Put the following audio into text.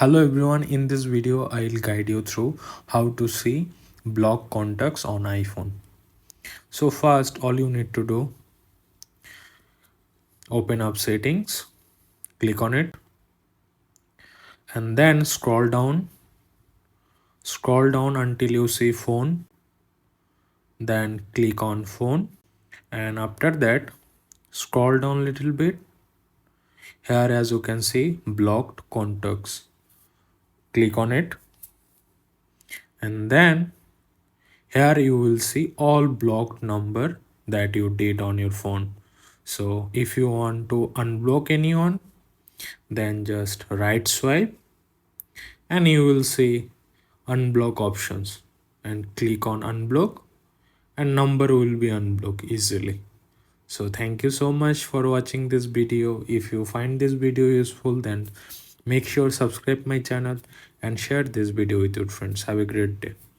Hello everyone, in this video I'll guide you through how to see block contacts on iPhone. So first all you need to do, open up settings, click on it and then scroll down until you see phone, then click on phone and after that scroll down a little bit. Here as you can see blocked contacts. Click on it and then here you will see all blocked number that you did on your phone. So if you want to unblock anyone, then just right swipe and you will see unblock options and click on unblock and number will be unblocked easily. So thank you so much for watching this video. If you find this video useful, then make sure subscribe my channel and share this video with your friends. Have a great day.